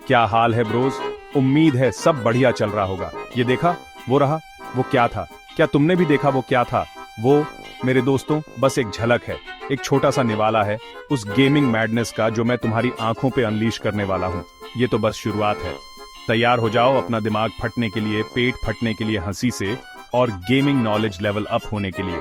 क्या हाल है ब्रोज। उम्मीद है सब बढ़िया चल रहा होगा। ये देखा, वो रहा, वो क्या था? क्या तुमने भी देखा वो क्या था? वो मेरे दोस्तों बस एक झलक है, एक छोटा सा निवाला है उस गेमिंग मैडनेस का जो मैं तुम्हारी आंखों पे अनलीश करने वाला हूँ। ये तो बस शुरुआत है। तैयार हो जाओ अपना दिमाग फटने के लिए, पेट फटने के लिए हंसी से, और गेमिंग नॉलेज लेवल अप होने के लिए।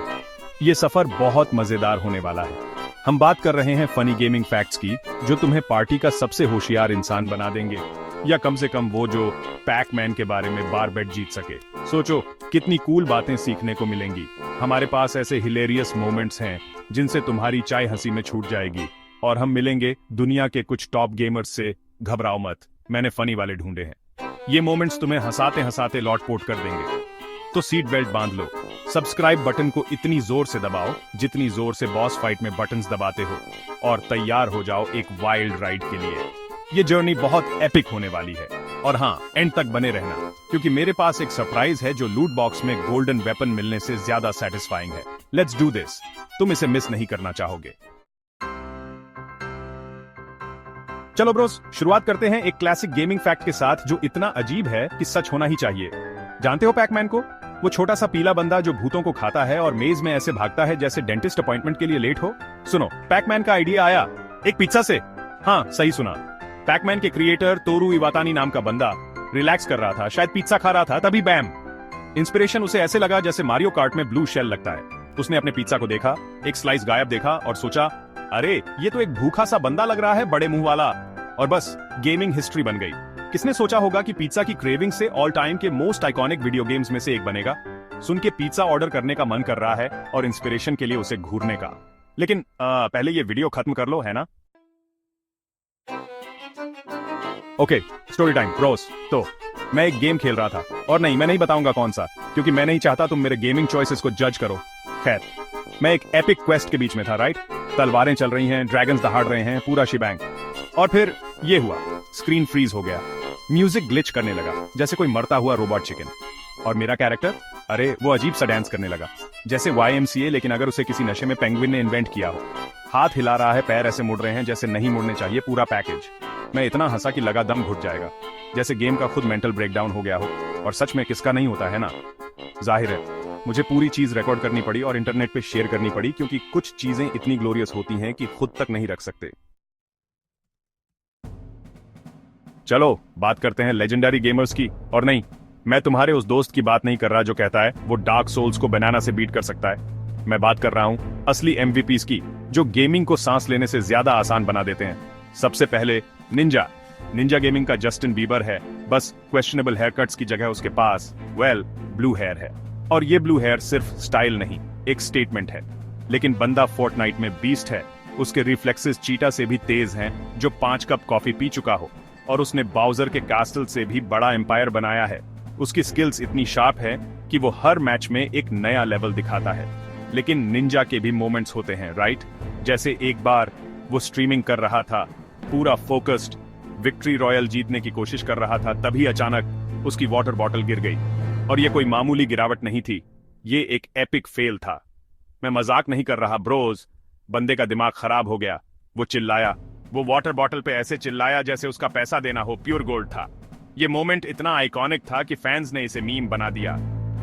ये सफर बहुत मजेदार होने वाला है। हम बात कर रहे हैं फनी गेमिंग फैक्ट्स की, जो तुम्हें पार्टी का सबसे होशियार इंसान बना देंगे, या कम से कम वो जो पैक-मैन के बारे में बार बेट जीत सके। सोचो कितनी कूल बातें सीखने को मिलेंगी। हमारे पास ऐसे हिलेरियस मोमेंट्स हैं जिनसे तुम्हारी चाय हंसी में छूट जाएगी। और हम मिलेंगे दुनिया के कुछ टॉप गेमर्स से। घबराओ मत, मैंने फनी वाले ढूंढे हैं। ये मोमेंट्स तुम्हें हंसाते हंसाते लौटपोट कर देंगे। तो सीट बेल्ट बांध लो, सब्सक्राइब बटन को इतनी जोर से दबाओ जितनी जोर से बॉस फाइट में बटन्स दबाते हो, और तैयार हो जाओ एक वाइल्ड राइड के लिए। ये जर्नी बहुत एपिक होने वाली है। और हाँ, एंड तक बने रहना, क्योंकि मेरे पास एक सरप्राइज है जो लूट बॉक्स में गोल्डन वेपन मिलने से ज्यादा सेटिस्फाइंग है। Let's do this. तुम इसे मिस नहीं करना चाहोगे। चलो ब्रोस, शुरुआत करते हैं एक क्लासिक गेमिंग फैक्ट के साथ जो इतना अजीब है कि सच होना ही चाहिए। जानते हो पैकमैन को? वो छोटा सा पीला बंदा जो भूतों को खाता है और मेज में ऐसे भागता है जैसे डेंटिस्ट अपॉइंटमेंट के लिए लेट हो। सुनो, पैकमैन का आइडिया आया एक पिज्जा से। हाँ, सही सुना। पैकमैन के क्रिएटर तोरू इवातानी नाम का बंदा रिलैक्स कर रहा था, शायद पिज्जा खा रहा था, तभी बैम, इंस्पिरेशन उसे ऐसे लगा जैसे मारियो कार्ट में ब्लू शेल लगता है। उसने अपने पिज्जा को देखा, एक स्लाइस गायब देखा और सोचा, अरे ये तो एक भूखा सा बंदा लग रहा है, बड़े मुंह वाला। और बस गेमिंग हिस्ट्री बन गई। किसने सोचा होगा कि पिज्जा की क्रेविंग से ऑल टाइम के मोस्ट आइकॉनिक वीडियो गेम्स में से एक बनेगा। सुन के पिज्जा ऑर्डर करने का मन कर रहा है और इंस्पिरेशन के लिए उसे घूरने का। लेकिन पहले ये वीडियो खत्म कर लो, है ना? Okay, story time Bros. तो मैं एक गेम खेल रहा था, और नहीं, मैं नहीं बताऊंगा कौन सा, क्योंकि मैं नहीं चाहता तुम मेरे गेमिंग चॉइसेस को जज करो। खैर, मैं एक एपिक क्वेस्ट के बीच में था, राइट? तलवारें चल रही हैं, ड्रैगन्स दहाड़ रहे हैं, पूरा शिबैंग। और फिर ये हुआ, स्क्रीन फ्रीज हो गया, म्यूजिक ग्लिच करने लगा जैसे कोई मरता हुआ रोबोट चिकन। और मेरा कैरेक्टर, अरे वो अजीब सा डांस करने लगा जैसे YMCA, लेकिन अगर उसे किसी नशे में पेंगुइन ने इन्वेंट किया हो। हाथ हिला रहा है, पैर ऐसे मुड़ रहे हैं जैसे नहीं मुड़ने चाहिए, पूरा पैकेज। मैं इतना हंसा कि लगा दम घुट जाएगा, जैसे गेम का खुद मेंटल ब्रेकडाउन हो गया हो। और सच में किसका नहीं होता है ना? जाहिर है मुझे पूरी चीज रिकॉर्ड करनी पड़ी और इंटरनेट पे शेयर करनी पड़ी, क्योंकि कुछ चीजें इतनी ग्लोरियस होती हैं कि खुद तक नहीं रख सकते। चलो बात करते हैं लेजेंडरी गेमर्स की। और नहीं, मैं तुम्हारे उस दोस्त की बात नहीं कर रहा जो कहता है वो डार्क सोल्स को बनाना से बीट कर सकता है। मैं बात कर रहा हूं असली MVPs की, जो गेमिंग को सांस लेने से ज्यादा आसान बना देते हैं। सबसे पहले निंजा गेमिंग का जस्टिन बीबर है, बस क्वेश्चनेबल हेयर कट्स की जगह उसके पास ब्लू हेयर है। और ये ब्लू हेयर सिर्फ स्टाइल नहीं, एक स्टेटमेंट है। लेकिन बंदा फोर्टनाइट में बीस्ट है। उसके रिफ्लेक्सेस चीटा से भी तेज हैं, जो 5 कप कॉफी पी चुका हो। और उसने बाउजर के कास्टल से भी बड़ा एम्पायर बनाया है। उसकी स्किल्स इतनी शार्प है कि वो हर मैच में एक नया लेवल दिखाता है। लेकिन निंजा के भी मोमेंट्स होते हैं, राइट? जैसे एक बार वो स्ट्रीमिंग कर रहा था, पूरा फोकस्ड, विक्ट्री रॉयल जीतने की कोशिश कर रहा था, तभी अचानक उसकी वाटर बॉटल गिर गई। और ये कोई मामूली गिरावट नहीं थी, ये एक एपिक फेल था। मैं मजाक नहीं कर रहा ब्रोज। बंदे का दिमाग खराब हो गया। वो चिल्लाया, वो वाटर बॉटल पे ऐसे चिल्लाया जैसे उसका पैसा देना हो, प्योर गोल्ड था। ये मोमेंट इतना आइकॉनिक था कि फैंस ने इसे मीम बना दिया।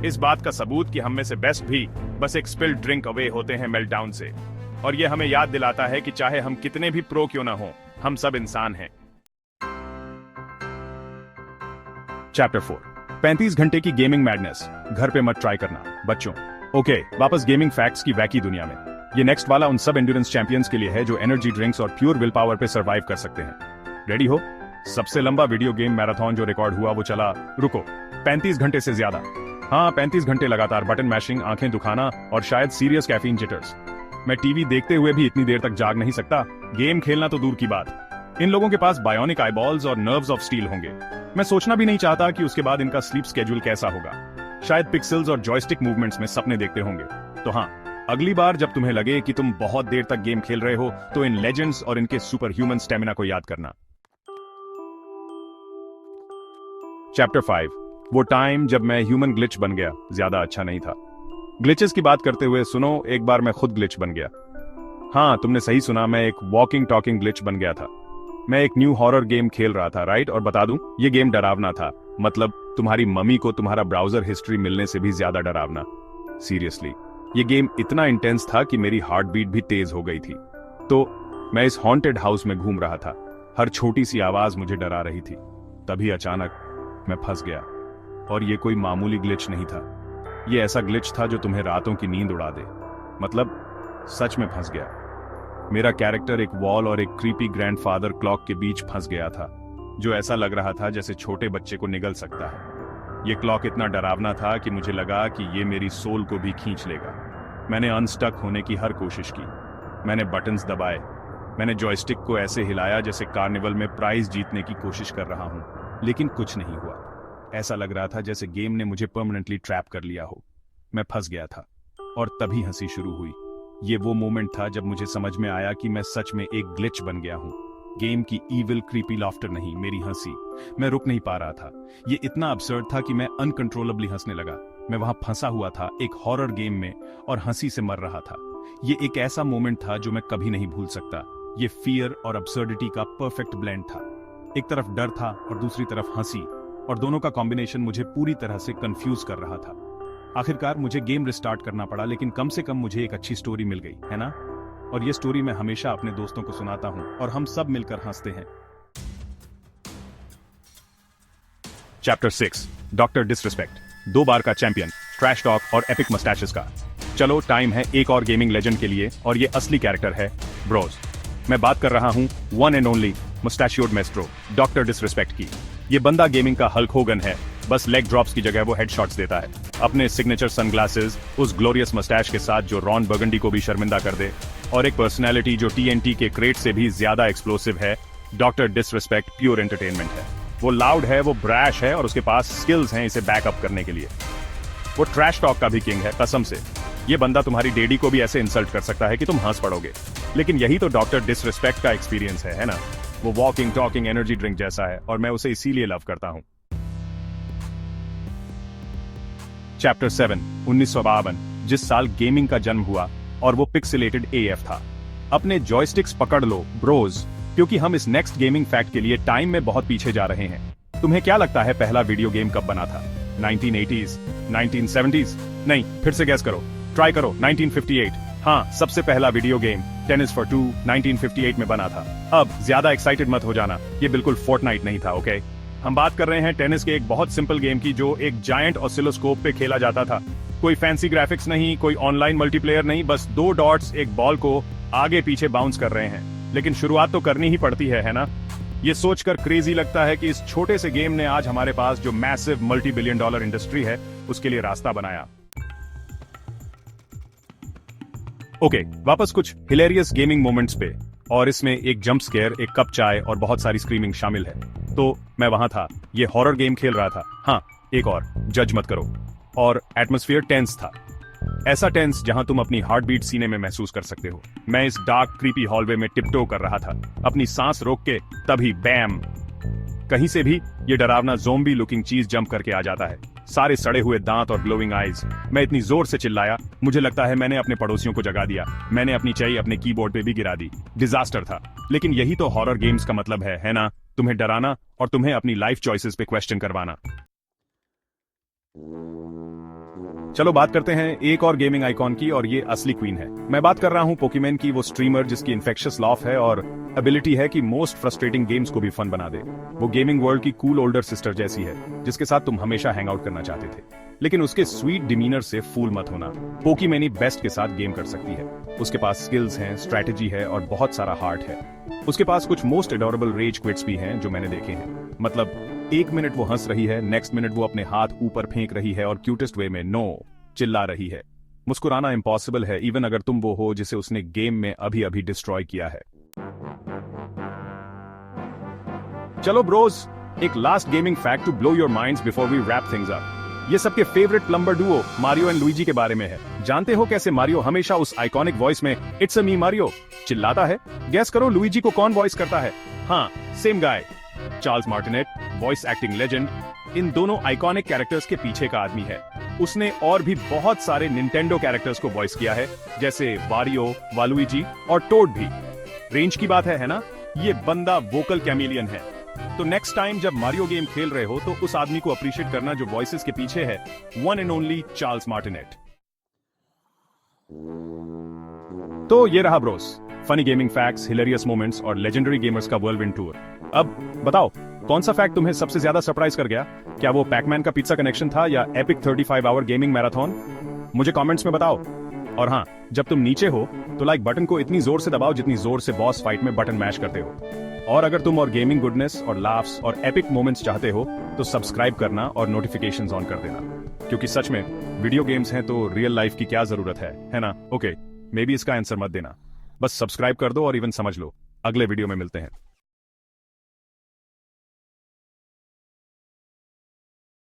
इस बात का सबूत कि हम में से बेस्ट भी बस एक स्पिल्ड ड्रिंक अवे होते हैं मेल्टडाउन से। और ये हमें याद दिलाता है कि चाहे हम कितने भी प्रो क्यों ना हो, हम सब इंसान हैं। चैप्टर 4, 35 घंटे की गेमिंग मैडनेस। घर पे मत ट्राई करना बच्चों। ओके, वापस गेमिंग फैक्ट्स की वैकी दुनिया में। ये नेक्स्ट वाला उन सब एंड्योरेंस चैंपियंस के लिए है जो एनर्जी ड्रिंक्स और प्योर विल पावर पे सर्वाइव कर सकते हैं। रेडी हो? सबसे लंबा वीडियो गेम मैराथन जो रिकॉर्ड हुआ वो चला, रुको, 35 घंटे से ज्यादा। हाँ, 35 घंटे लगातार बटन मैशिंग, आंखें दुखाना और शायद सीरियस कैफीन जिटर्स। मैं टीवी देखते हुए भी इतनी देर तक जाग नहीं सकता, गेम खेलना तो दूर की बात। इन लोगों के पास बायोनिक आईबॉल्स और नर्व्स ऑफ स्टील होंगे। मैं सोचना भी नहीं चाहता कि उसके बाद इनका स्लीप स्केड्यूल कैसा होगा। शायद पिक्सेल्स और जॉयस्टिक मूवमेंट्स में सपने देखते होंगे। तो हाँ, अगली बार जब तुम्हें लगे कि तुम बहुत देर तक गेम खेल रहे हो, तो इन लेजेंड्स और इनके सुपर ह्यूमन स्टेमिना को याद करना। चैप्टर 5, वो टाइम जब मैं ह्यूमन ग्लिच बन गया, ज्यादा अच्छा नहीं था। ग्लिचेस की बात करते हुए सुनो, एक बार मैं खुद ग्लिच बन गया। हाँ, तुमने सही सुना, मैं एक वॉकिंग टॉकिंग ग्लिच बन गया था। मैं एक न्यू हॉरर गेम खेल रहा था, राइट? और बता दूं, ये गेम डरावना था। मतलब तुम्हारी मम्मी को तुम्हारा ब्राउजर हिस्ट्री मिलने से भी ज्यादा डरावना। सीरियसली, ये गेम इतना इंटेंस था कि मेरी हार्ट बीट भी तेज हो गई थी। तो मैं इस हॉन्टेड हाउस में घूम रहा था, हर छोटी सी आवाज मुझे डरा रही थी। तभी अचानक मैं फंस गया। और ये कोई मामूली ग्लिच नहीं था, ये ऐसा ग्लिच था जो तुम्हें रातों की नींद उड़ा दे। मतलब सच में फंस गया। मेरा कैरेक्टर एक वॉल और एक क्रीपी ग्रैंडफादर क्लॉक के बीच फंस गया था, जो ऐसा लग रहा था जैसे छोटे बच्चे को निगल सकता है। ये क्लॉक इतना डरावना था कि मुझे लगा कि ये मेरी सोल को भी खींच लेगा। मैंने अनस्टक होने की हर कोशिश की, मैंने बटन्स दबाए, मैंने जॉयस्टिक को ऐसे हिलाया जैसे कार्निवल में प्राइज जीतने की कोशिश कर रहा हूं, लेकिन कुछ नहीं हुआ। ऐसा लग रहा था जैसे गेम ने मुझे परमानेंटली ट्रैप कर लिया हो। मैं फंस गया था और तभी हंसी शुरू हुई। ये वो मोमेंट था जब मुझे समझ में आया कि मैं सच में एक ग्लिच बन गया हूं। गेम की ईविल क्रीपी लाफ्टर नहीं, मेरी हंसी। मैं रुक नहीं पा रहा था। ये इतना अब्सर्ड था कि मैं अनकंट्रोलेबली हंसने लगा। मैं वहां फंसा हुआ था एक हॉरर गेम में और हंसी से मर रहा था। ये एक ऐसा मोमेंट था जो मैं कभी नहीं भूल सकता। ये फियर और अब्सर्डिटी का परफेक्ट ब्लेंड था। एक तरफ डर था और दूसरी तरफ हंसी, और दोनों का कॉम्बिनेशन मुझे पूरी तरह से कंफ्यूज कर रहा था। आखिरकार मुझे गेम रिस्टार्ट करना पड़ा, लेकिन कम से कम मुझे एक अच्छी स्टोरी मिल गई, है ना? और ये स्टोरी मैं हमेशा अपने दोस्तों को सुनाता हूं और हम सब मिलकर हंसते हैं। Chapter 6, doctor disrespect. 2 बार का चैंपियन, ट्रैश टॉक और एपिक मस्टैशेस का। चलो, टाइम है एक और गेमिंग लेजेंड के लिए, और ये असली कैरेक्टर है ब्रोज। मैं बात कर रहा हूं one and only mustachioed maestro, Doctor Disrespect की। ये बंदा गेमिंग का हल्क होगन है, बस लेग ड्रॉप्स की जगह वो हेडशॉट्स देता है। अपने सिग्नेचर सनग्लासेस, उस ग्लोरियस मस्टैश के साथ जो रॉन बर्गंडी को भी शर्मिंदा कर दे, और एक पर्सनैलिटी जो TNT के क्रेट से भी ज्यादा एक्सप्लोसिव है। डॉक्टर डिसरिस्पेक्ट प्योर एंटरटेनमेंट है। वो लाउड है, वो ब्रैश है, और उसके पास स्किल्स हैं इसे बैकअप करने के लिए। वो ट्रैश टॉक का भी किंग है, कसम से। ये बंदा तुम्हारी डेडी को भी ऐसे इंसल्ट कर सकता है कि तुम हंस पड़ोगे। लेकिन यही तो डॉक्टर डिसरिस्पेक्ट का एक्सपीरियंस है ना? वो वॉकिंग टॉकिंग एनर्जी ड्रिंक जैसा है, और मैं उसे इसीलिए लव करता हूं। चैप्टर 7, 1952, जिस साल गेमिंग का जन्म हुआ, और वो पिक्सेलेटेड AF था। अपने जॉयस्टिक्स पकड़ लो ब्रोज, क्योंकि हम इस नेक्स्ट गेमिंग फैक्ट के लिए टाइम में बहुत पीछे जा रहे हैं। तुम्हें क्या लगता है पहला वीडियो गेम कब बना था? 1980s, 1970s? नहीं, फिर से गैस करो, ट्राई करो। 1958। हाँ, सबसे पहला video game tennis for two 1958 में बना था। अब ज्यादा एक्साइटेड मत हो जाना, ये बिल्कुल फोर्टनाइट नहीं था, ओके? हम बात कर रहे हैं टेनिस के एक बहुत सिंपल गेम की, जो एक जायंट ऑसिलोस्कोप पे खेला जाता था। कोई फैंसी ग्राफिक्स नहीं, कोई ऑनलाइन मल्टीप्लेयर नहीं, बस 2 डॉट्स एक बॉल को आगे पीछे बाउंस कर रहे हैं। लेकिन शुरुआत तो करनी ही पड़ती है ना? ये सोचकर क्रेजी लगता है कि इस छोटे से गेम ने आज हमारे पास जो मैसिव मल्टी-बिलियन डॉलर इंडस्ट्री है, उसके लिए रास्ता बनाया। ओके, वापस कुछ हिलेरियस गेमिंग मोमेंट्स पे, और इसमें एक जंप स्केयर, एक कप चाय और बहुत सारी स्क्रीमिंग शामिल है। तो मैं वहां था, ये हॉरर गेम खेल रहा था। हाँ, एक और, जज मत करो। और एटमॉस्फेयर टेंस था, ऐसा टेंस जहां तुम अपनी हार्ट बीट सीने में महसूस कर सकते हो। मैं इस डार्क क्रीपी हॉलवे में टिपटो कर रहा था, अपनी सांस रोक के, तभी बैम, कहीं से भी ये डरावना ज़ोंबी लुकिंग चीज जंप करके आ जाता है। सारे सड़े हुए दांत और ग्लोइंग आईज। मैं इतनी जोर से चिल्लाया, मुझे लगता है मैंने अपने पड़ोसियों को जगा दिया। मैंने अपनी चाय अपने कीबोर्ड पे भी गिरा दी। डिजास्टर था। लेकिन यही तो हॉरर गेम्स का मतलब है ना? तुम्हें डराना और तुम्हें अपनी लाइफ चॉइसेस पे क्वेश्चन करवाना। चलो बात करते हैं एक और गेमिंग आइकॉन की, और ये असली क्वीन है। मैं बात कर रहा हूं पोकेमॉन की, वो स्ट्रीमर जिसकी इन्फेक्शियस लॉफ है और एबिलिटी है कि मोस्ट फ्रस्ट्रेटिंग गेम्स को भी फन बना दे। वो गेमिंग वर्ल्ड की कूल ओल्डर सिस्टर जैसी है, जिसके साथ तुम हमेशा हैंग आउट करना चाहते थे। लेकिन उसके स्वीट डिमीनर से फूल मत होना। पोकेमॉन बेस्ट के साथ गेम कर सकती है। उसके पास स्किल्स हैं, स्ट्रैटेजी है और बहुत सारा हार्ट है। उसके पास कुछ मोस्ट एडोरेबल रेज क्विट्स भी हैं जो मैंने देखे हैं। मतलब 1 मिनट वो हंस रही है, नेक्स्ट मिनट वो अपने हाथ ऊपर फेंक रही है और क्यूटेस्ट वे में नो चिल्ला रही है। मुस्कुराना इम्पॉसिबल है, इवन अगर तुम वो हो जिसे उसने गेम में अभी अभी डिस्ट्रॉय किया है। चलो ब्रोज, एक last gaming fact to blow your minds before we wrap things up. ये सबके favourite plumber duo Mario and Luigi के बारे में है। जानते हो कैसे मारियो हमेशा उस आइकॉनिक वॉइस में इट्स अ मी मारियो चिल्लाता है? गैस करो लुइजी को कौन वॉइस करता है? हाँ, same guy, Charles Martinet, voice acting legend. इन दोनों आइकॉनिक कैरेक्टर्स के पीछे का आदमी है। उसने और भी बहुत सारे निंटेंडो कैरेक्टर्स को वॉइस किया है, जैसे वारियो, वालुइजी और टोड भी। रेंज की बात है ना? ये बंदा वोकल कैमिलियन है। तो नेक्स्ट टाइम जब मारियो गेम खेल रहे हो तो उस आदमी को अप्रिशिएट करना जो वॉइसेस के पीछे है, वन एंड ओनली चार्ल्स मार्टिनेट। तो ये रहा Bros, funny gaming facts, hilarious moments और लेजेंडरी गेमर्स का वर्ल्डविंड टूर। अब बताओ, कौन सा फैक्ट तुम्हें सबसे ज्यादा सरप्राइज कर गया? क्या वो पैकमैन का पिज्जा कनेक्शन था या एपिक 35 आवर गेमिंग मैराथन? मुझे कमेंट्स में बताओ। और हाँ, जब तुम नीचे हो तो लाइक बटन को इतनी जोर से दबाओ जितनी जोर से बॉस फाइट में बटन मैश करते हो। और अगर तुम और गेमिंग गुडनेस और लाफ्स और एपिक मोमेंट्स चाहते हो तो सब्सक्राइब करना और नोटिफिकेशंस ऑन कर देना, क्योंकि सच में वीडियो गेम्स हैं तो रियल लाइफ की क्या जरूरत है ना? ओके, मे बी इसका आंसर मत देना, बस सब्सक्राइब कर दो और इवन समझ लो। अगले वीडियो में मिलते हैं।